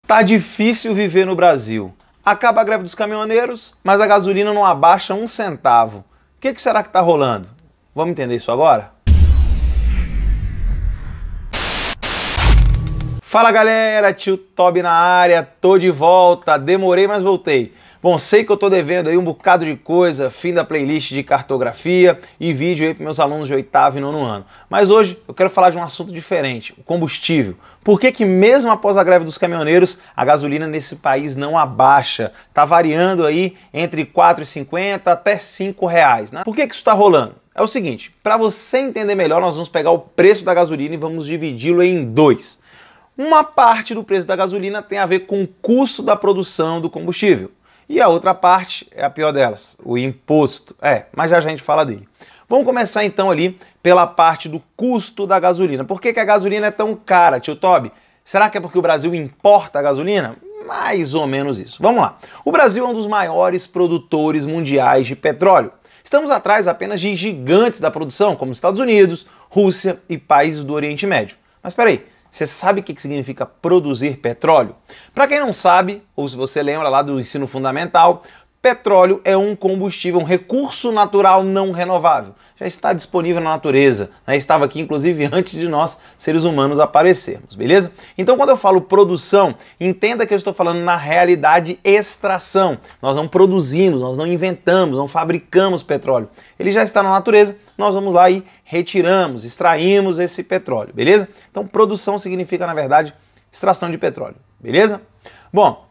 Tá difícil viver no Brasil. Acaba a greve dos caminhoneiros, mas a gasolina não abaixa um centavo. O que será que tá rolando? Vamos entender isso agora? Fala galera, tio Tobi na área, tô de volta, demorei, mas voltei. Bom, sei que eu tô devendo aí um bocado de coisa, fim da playlist de cartografia e vídeo aí para meus alunos de 8º e 9º ano. Mas hoje eu quero falar de um assunto diferente, o combustível. Por que mesmo após a greve dos caminhoneiros, a gasolina nesse país não abaixa? Tá variando aí entre R$ 4,50 até R$ 5, né? Por que isso tá rolando? É o seguinte, para você entender melhor, nós vamos pegar o preço da gasolina e vamos dividi-lo em dois. Uma parte do preço da gasolina tem a ver com o custo da produção do combustível. E a outra parte é a pior delas, o imposto. Mas já a gente fala dele. Vamos começar então ali pela parte do custo da gasolina. Por que a gasolina é tão cara, tio Tobi? Será que é porque o Brasil importa a gasolina? Mais ou menos isso. Vamos lá. O Brasil é um dos maiores produtores mundiais de petróleo. Estamos atrás apenas de gigantes da produção, como Estados Unidos, Rússia e países do Oriente Médio. Mas peraí. Você sabe o que significa produzir petróleo? Para quem não sabe, ou se você lembra lá do ensino fundamental, petróleo é um combustível, um recurso natural não renovável. Já está disponível na natureza, né? Estava aqui inclusive antes de nós, seres humanos, aparecermos, beleza? Então quando eu falo produção, entenda que eu estou falando na realidade extração. Nós não produzimos, nós não inventamos, não fabricamos petróleo. Ele já está na natureza, nós vamos lá e retiramos, extraímos esse petróleo, beleza? Então produção significa, na verdade, extração de petróleo, beleza? Bom,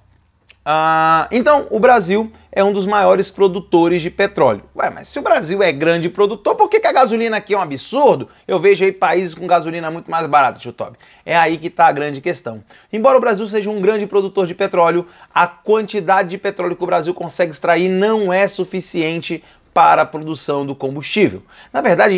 então o Brasil é um dos maiores produtores de petróleo. Mas se o Brasil é grande produtor, por que a gasolina aqui é um absurdo? Eu vejo aí países com gasolina muito mais barata, tio Tobi. É aí que está a grande questão. Embora o Brasil seja um grande produtor de petróleo, a quantidade de petróleo que o Brasil consegue extrair não é suficiente para a produção do combustível. Na verdade, a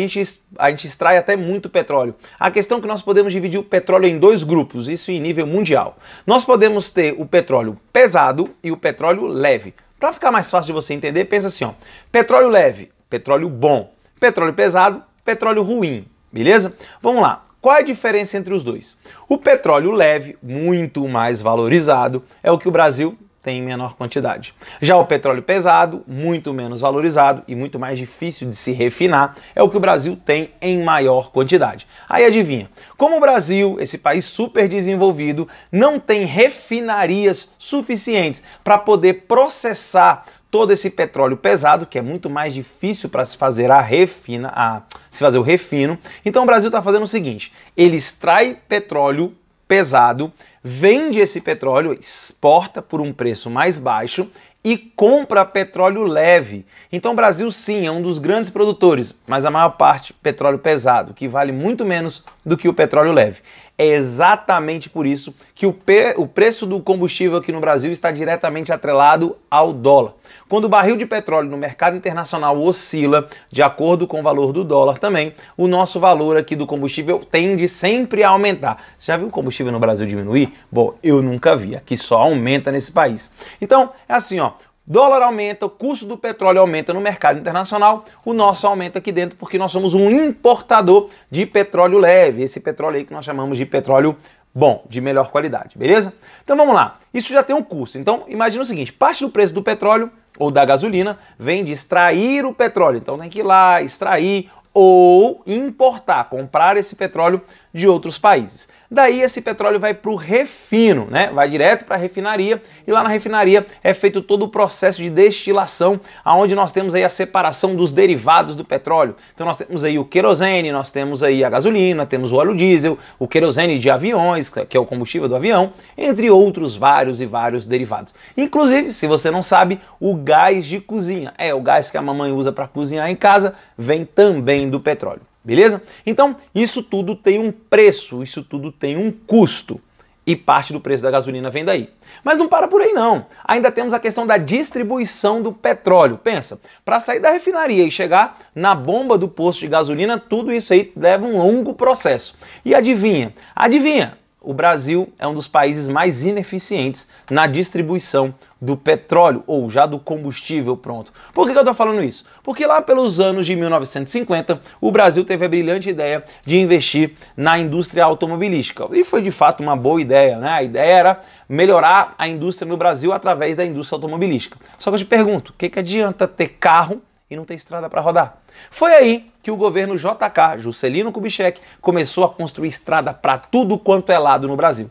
gente extrai até muito petróleo. A questão é que nós podemos dividir o petróleo em dois grupos, isso em nível mundial. Nós podemos ter o petróleo pesado e o petróleo leve. Para ficar mais fácil de você entender, pensa assim, ó, petróleo leve, petróleo bom, petróleo pesado, petróleo ruim, beleza? Vamos lá. Qual é a diferença entre os dois? O petróleo leve, muito mais valorizado, é o que o Brasil tem em menor quantidade. Já o petróleo pesado, muito menos valorizado e muito mais difícil de se refinar, é o que o Brasil tem em maior quantidade. Aí adivinha, como o Brasil, esse país super desenvolvido, não tem refinarias suficientes para poder processar todo esse petróleo pesado, que é muito mais difícil para se fazer o refino, então o Brasil está fazendo o seguinte, ele extrai petróleo pesado, vende esse petróleo, exporta por um preço mais baixo e compra petróleo leve. Então o Brasil sim é um dos grandes produtores, mas a maior parte petróleo pesado, que vale muito menos do que o petróleo leve. É exatamente por isso que o preço do combustível aqui no Brasil está diretamente atrelado ao dólar. Quando o barril de petróleo no mercado internacional oscila de acordo com o valor do dólar também, o nosso valor aqui do combustível tende sempre a aumentar. Já viu o combustível no Brasil diminuir? Bom, eu nunca vi, aqui só aumenta nesse país. Então, é assim, ó. Dólar aumenta, o custo do petróleo aumenta no mercado internacional, o nosso aumenta aqui dentro porque nós somos um importador de petróleo leve, esse petróleo aí que nós chamamos de petróleo bom, de melhor qualidade, beleza? Então vamos lá, isso já tem um custo, então imagina o seguinte, parte do preço do petróleo ou da gasolina vem de extrair o petróleo, então tem que ir lá, extrair ou importar, comprar esse petróleo de outros países. Daí esse petróleo vai para o refino, né? Vai direto para a refinaria e lá na refinaria é feito todo o processo de destilação, onde nós temos aí a separação dos derivados do petróleo. Então nós temos aí o querosene, nós temos aí a gasolina, temos o óleo diesel, o querosene de aviões, que é o combustível do avião, entre outros vários derivados. Inclusive, se você não sabe, o gás de cozinha, o gás que a mamãe usa para cozinhar em casa, vem também do petróleo. Beleza? Então, isso tudo tem um preço, isso tudo tem um custo e parte do preço da gasolina vem daí. Mas não para por aí não, ainda temos a questão da distribuição do petróleo. Pensa, para sair da refinaria e chegar na bomba do posto de gasolina, tudo isso aí leva um longo processo. E adivinha, o Brasil é um dos países mais ineficientes na distribuição do petróleo, ou já do combustível pronto. Por que eu estou falando isso? Porque lá pelos anos de 1950, o Brasil teve a brilhante ideia de investir na indústria automobilística. E foi de fato uma boa ideia, né? A ideia era melhorar a indústria no Brasil através da indústria automobilística. Só que eu te pergunto, o que adianta ter carro e não ter estrada para rodar? Foi aí que o governo JK, Juscelino Kubitschek, começou a construir estrada para tudo quanto é lado no Brasil.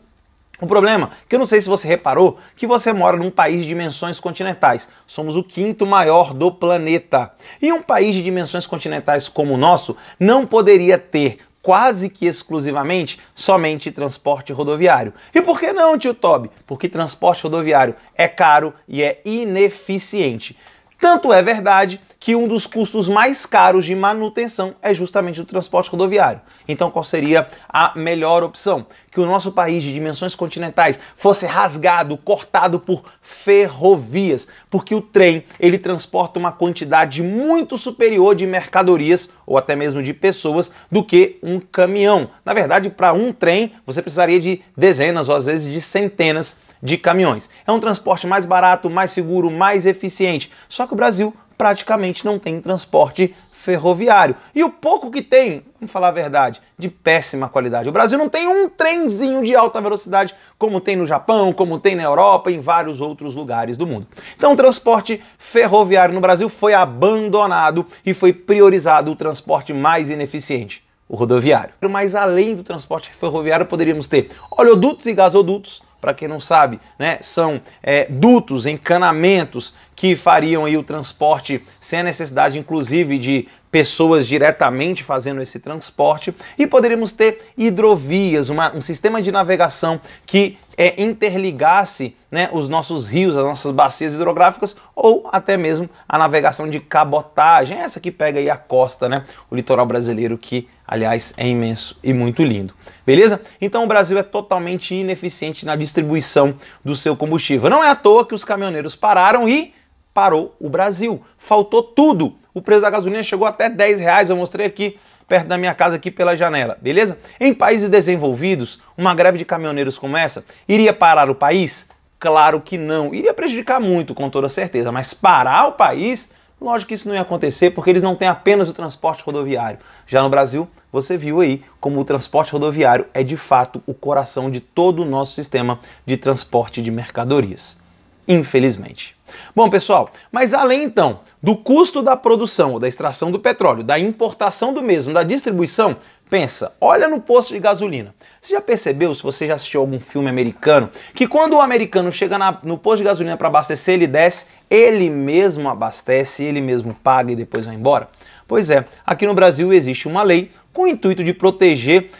O problema, que eu não sei se você reparou, que você mora num país de dimensões continentais. Somos o quinto maior do planeta. E um país de dimensões continentais como o nosso não poderia ter quase que exclusivamente somente transporte rodoviário. E por que não, tio Tobi? Porque transporte rodoviário é caro e é ineficiente. Tanto é verdade que um dos custos mais caros de manutenção é justamente o transporte rodoviário. Então qual seria a melhor opção? Que o nosso país de dimensões continentais fosse rasgado, cortado por ferrovias, porque o trem ele transporta uma quantidade muito superior de mercadorias ou até mesmo de pessoas do que um caminhão. Na verdade, para um trem você precisaria de dezenas ou às vezes de centenas de caminhões. É um transporte mais barato, mais seguro, mais eficiente. Só que o Brasil praticamente não tem transporte ferroviário. E o pouco que tem, vamos falar a verdade, de péssima qualidade. O Brasil não tem um trenzinho de alta velocidade como tem no Japão, como tem na Europa e em vários outros lugares do mundo. Então o transporte ferroviário no Brasil foi abandonado e foi priorizado o transporte mais ineficiente, o rodoviário. Mas além do transporte ferroviário poderíamos ter oleodutos e gasodutos. Para quem não sabe, né, são dutos, encanamentos que fariam aí o transporte sem a necessidade, inclusive, de pessoas diretamente fazendo esse transporte. E poderíamos ter hidrovias, um sistema de navegação que interligasse, né, os nossos rios, as nossas bacias hidrográficas, ou até mesmo a navegação de cabotagem, essa que pega aí a costa, né, o litoral brasileiro, que aliás é imenso e muito lindo. Beleza? Então o Brasil é totalmente ineficiente na distribuição do seu combustível. Não é à toa que os caminhoneiros pararam e parou o Brasil. Faltou tudo. O preço da gasolina chegou até R$10, eu mostrei aqui perto da minha casa, aqui pela janela, beleza? Em países desenvolvidos, uma greve de caminhoneiros como essa iria parar o país? Claro que não. Iria prejudicar muito, com toda certeza, mas parar o país? Lógico que isso não ia acontecer, porque eles não têm apenas o transporte rodoviário. Já no Brasil, você viu aí como o transporte rodoviário é de fato o coração de todo o nosso sistema de transporte de mercadorias. Infelizmente. Bom, pessoal, mas além então do custo da produção ou da extração do petróleo, da importação do mesmo, da distribuição, pensa, olha no posto de gasolina. Você já percebeu, se você já assistiu algum filme americano, que quando o americano chega no posto de gasolina para abastecer, ele desce, ele mesmo abastece, ele mesmo paga e depois vai embora? Pois é, aqui no Brasil existe uma lei com o intuito de proteger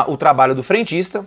o trabalho do frentista.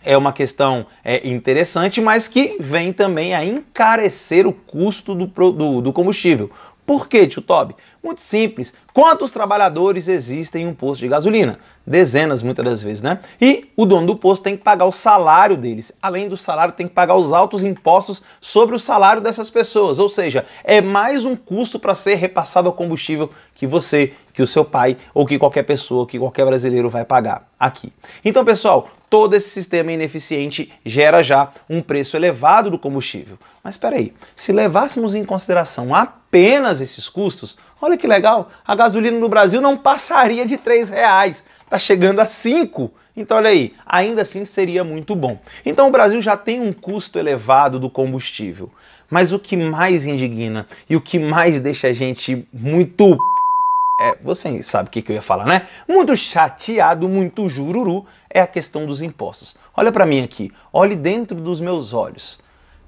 É uma questão interessante, mas que vem também a encarecer o custo do combustível. Por quê, tio Tobi? Muito simples. Quantos trabalhadores existem em um posto de gasolina? Dezenas, muitas das vezes, né? E o dono do posto tem que pagar o salário deles. Além do salário, tem que pagar os altos impostos sobre o salário dessas pessoas. Ou seja, é mais um custo para ser repassado ao combustível que você, que o seu pai, ou que qualquer pessoa, que qualquer brasileiro vai pagar aqui. Então, pessoal, todo esse sistema ineficiente gera já um preço elevado do combustível. Mas espera aí, se levássemos em consideração apenas esses custos, olha que legal, a gasolina no Brasil não passaria de R$3, está chegando a 5. Então olha aí, ainda assim seria muito bom. Então o Brasil já tem um custo elevado do combustível, mas o que mais indigna e o que mais deixa a gente muito... você sabe o que eu ia falar, né? Muito chateado, muito jururu, é a questão dos impostos. Olha para mim aqui, olhe dentro dos meus olhos.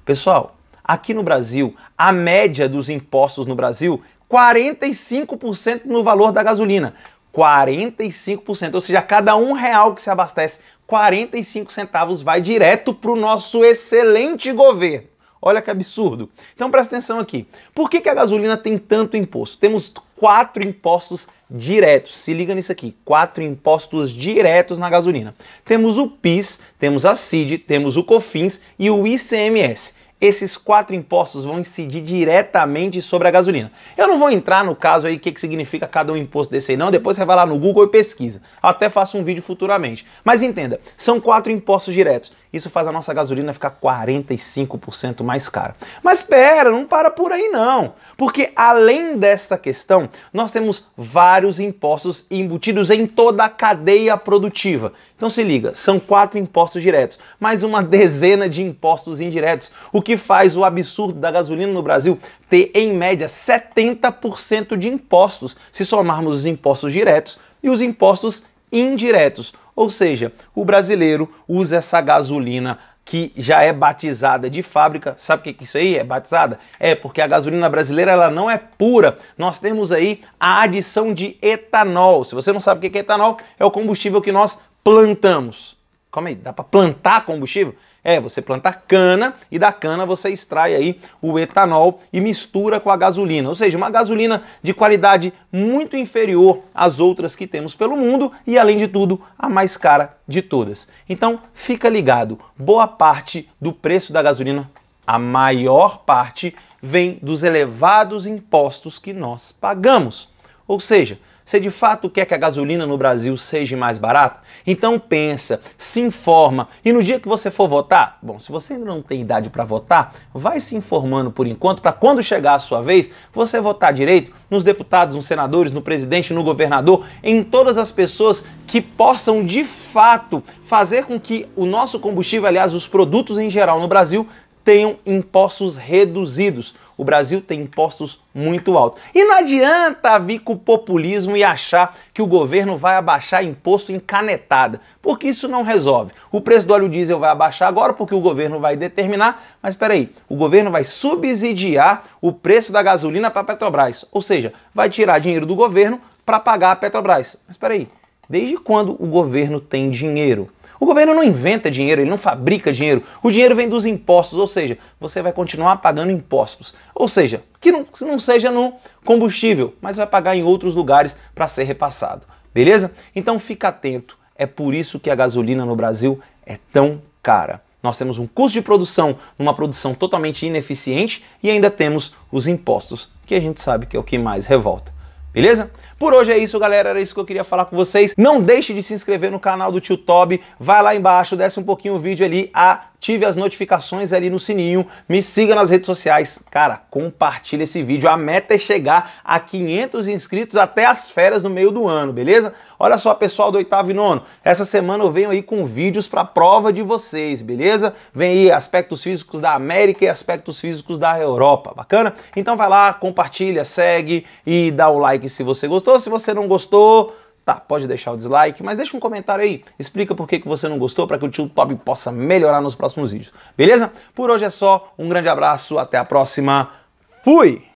Pessoal, aqui no Brasil, a média dos impostos no Brasil, 45% no valor da gasolina. 45%, ou seja, a cada R$1 que se abastece, 45 centavos vai direto para o nosso excelente governo. Olha que absurdo. Então presta atenção aqui. Por que a gasolina tem tanto imposto? Temos 4 impostos diretos. Se liga nisso aqui. 4 impostos diretos na gasolina. Temos o PIS, temos a CID, temos o COFINS e o ICMS. esses 4 impostos vão incidir diretamente sobre a gasolina. Eu não vou entrar no caso aí o que significa cada um imposto desse aí não, depois você vai lá no Google e pesquisa. Eu até faço um vídeo futuramente. Mas entenda, são 4 impostos diretos. Isso faz a nossa gasolina ficar 45% mais cara. Mas espera, não para por aí não. Porque além desta questão, nós temos vários impostos embutidos em toda a cadeia produtiva. Então se liga, são 4 impostos diretos, mais uma dezena de impostos indiretos, o que faz o absurdo da gasolina no Brasil ter em média 70% de impostos, se somarmos os impostos diretos e os impostos indiretos. Ou seja, o brasileiro usa essa gasolina que já é batizada de fábrica. Sabe o que isso aí é batizada? É porque a gasolina brasileira ela não é pura. Nós temos aí a adição de etanol. Se você não sabe o que é etanol, é o combustível que nós plantamos. Calma aí, dá para plantar combustível? É, você planta cana e da cana você extrai aí o etanol e mistura com a gasolina. Ou seja, uma gasolina de qualidade muito inferior às outras que temos pelo mundo e, além de tudo, a mais cara de todas. Então, fica ligado, boa parte do preço da gasolina, a maior parte, vem dos elevados impostos que nós pagamos. Ou seja, você de fato quer que a gasolina no Brasil seja mais barata? Então pensa, se informa e no dia que você for votar, bom, se você ainda não tem idade para votar, vai se informando por enquanto para quando chegar a sua vez, você votar direito nos deputados, nos senadores, no presidente, no governador, em todas as pessoas que possam de fato fazer com que o nosso combustível, aliás, os produtos em geral no Brasil, tenham impostos reduzidos. O Brasil tem impostos muito altos. E não adianta vir com o populismo e achar que o governo vai abaixar imposto em canetada, porque isso não resolve. O preço do óleo diesel vai abaixar agora porque o governo vai determinar, mas espera aí, o governo vai subsidiar o preço da gasolina para a Petrobras, ou seja, vai tirar dinheiro do governo para pagar a Petrobras. Mas espera aí, desde quando o governo tem dinheiro? O governo não inventa dinheiro, ele não fabrica dinheiro. O dinheiro vem dos impostos, ou seja, você vai continuar pagando impostos. Ou seja, que não seja no combustível, mas vai pagar em outros lugares para ser repassado. Beleza? Então fica atento. É por isso que a gasolina no Brasil é tão cara. Nós temos um custo de produção, uma produção totalmente ineficiente e ainda temos os impostos, que a gente sabe que é o que mais revolta. Beleza? Por hoje é isso, galera, era isso que eu queria falar com vocês. Não deixe de se inscrever no canal do Tio Tobi, vai lá embaixo, desce um pouquinho o vídeo ali, ative as notificações ali no sininho, me siga nas redes sociais. Cara, compartilha esse vídeo, a meta é chegar a 500 inscritos até as férias no meio do ano, beleza? Olha só, pessoal do 8º e 9º, essa semana eu venho aí com vídeos para prova de vocês, beleza? Vem aí aspectos físicos da América e aspectos físicos da Europa, bacana? Então vai lá, compartilha, segue e dá o like se você gostou. Se você não gostou, tá, pode deixar o dislike, mas deixa um comentário aí, explica por que você não gostou para que o Tio Tobi possa melhorar nos próximos vídeos, beleza? Por hoje é só, um grande abraço, até a próxima, fui!